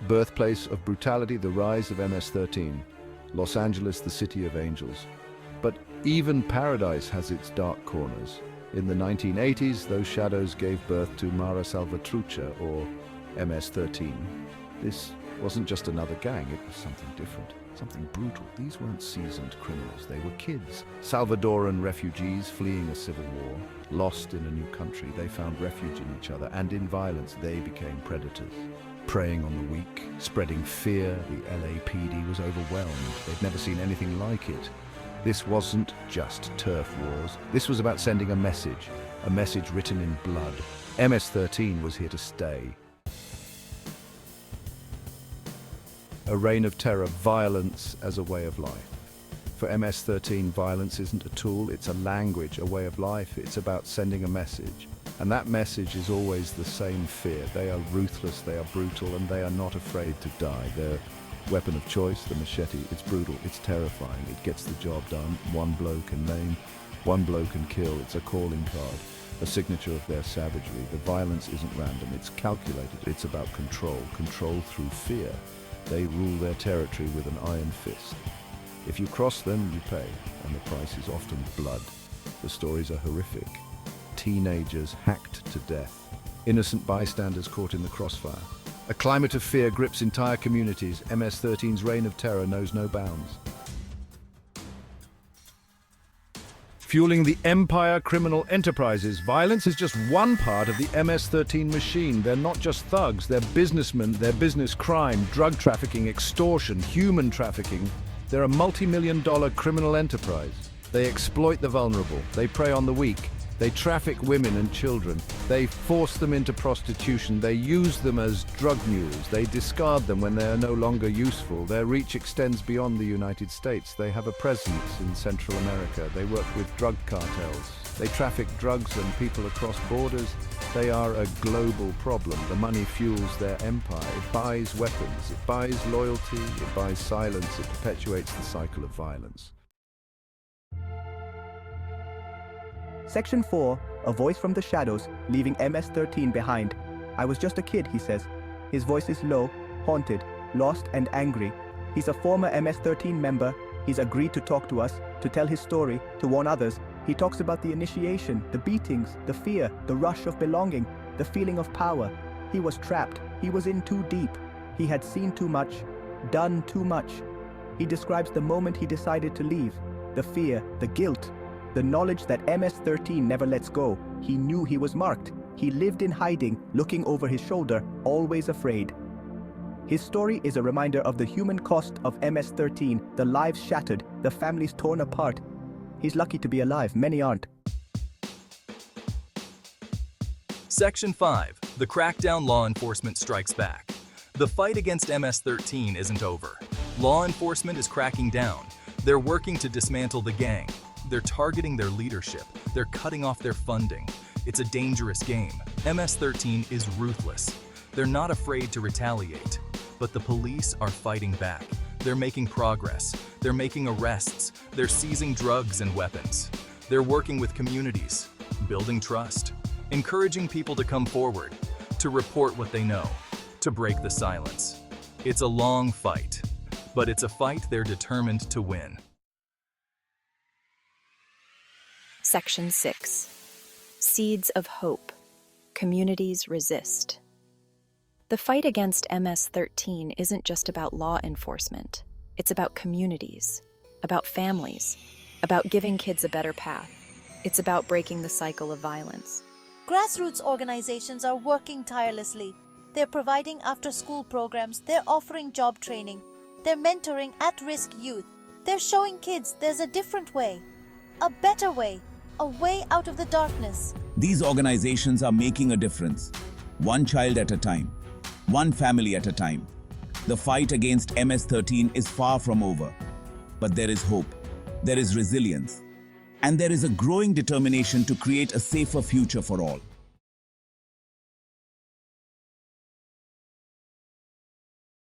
Birthplace of brutality, the rise of MS-13. Los Angeles, the city of angels. But even paradise has its dark corners. In the 1980s, those shadows gave birth to Mara Salvatrucha, or MS-13. This wasn't just another gang, it was something different, something brutal. These weren't seasoned criminals, they were kids. Salvadoran refugees fleeing a civil war, lost in a new country. They found refuge in each other, and in violence they became predators. Preying on the weak, spreading fear, the LAPD was overwhelmed. They'd never seen anything like it. This wasn't just turf wars. This was about sending a message written in blood. MS-13 was here to stay. A reign of terror, violence as a way of life. For MS-13, violence isn't a tool, it's a language, a way of life. It's about sending a message. And that message is always the same fear. They are ruthless, they are brutal, and they are not afraid to die. Their weapon of choice, the machete, it's brutal, it's terrifying. It gets the job done. One blow can maim, one blow can kill. It's a calling card, a signature of their savagery. The violence isn't random, it's calculated. It's about control through fear. They rule their territory with an iron fist. If you cross them, you pay, and the price is often blood. The stories are horrific. Teenagers hacked to death. Innocent bystanders caught in the crossfire. A climate of fear grips entire communities. MS-13's reign of terror knows no bounds. Fueling the empire criminal enterprises, violence is just one part of the MS-13 machine. They're not just thugs, they're businessmen, they're business crime, drug trafficking, extortion, human trafficking. They're a multi-million-dollar criminal enterprise. They exploit the vulnerable, they prey on the weak, they traffic women and children, they force them into prostitution, they use them as drug mules, they discard them when they are no longer useful. Their reach extends beyond the United States. They have a presence in Central America. They work with drug cartels. They traffic drugs and people across borders. They are a global problem. The money fuels their empire. It buys weapons, it buys loyalty, it buys silence, it perpetuates the cycle of violence. Section 4, a voice from the shadows, leaving MS-13 behind. I was just a kid, he says. His voice is low, haunted, lost and angry. He's a former MS-13 member. He's agreed to talk to us, to tell his story, to warn others. He talks about the initiation, the beatings, the fear, the rush of belonging, the feeling of power. He was trapped. He was in too deep. He had seen too much, done too much. He describes the moment he decided to leave. The fear, the guilt, the knowledge that MS-13 never lets go. He knew he was marked. He lived in hiding, looking over his shoulder, always afraid. His story is a reminder of the human cost of MS-13, the lives shattered, the families torn apart. He's lucky to be alive, many aren't. Section 5. The crackdown law enforcement strikes back. The fight against MS-13 isn't over. Law enforcement is cracking down. They're working to dismantle the gang. They're targeting their leadership. They're cutting off their funding. It's a dangerous game. MS-13 is ruthless. They're not afraid to retaliate. But the police are fighting back. They're making progress. They're making arrests. They're seizing drugs and weapons. They're working with communities, building trust, encouraging people to come forward, to report what they know, to break the silence. It's a long fight, but it's a fight they're determined to win. Section 6. Seeds of Hope. Communities resist. The fight against MS-13 isn't just about law enforcement. It's about communities, about families, about giving kids a better path. It's about breaking the cycle of violence. Grassroots organizations are working tirelessly. They're providing after-school programs, they're offering job training, they're mentoring at-risk youth. They're showing kids there's a different way, a better way, a way out of the darkness. These organizations are making a difference, one child at a time, one family at a time. The fight against MS-13 is far from over, but there is hope, there is resilience, and there is a growing determination to create a safer future for all.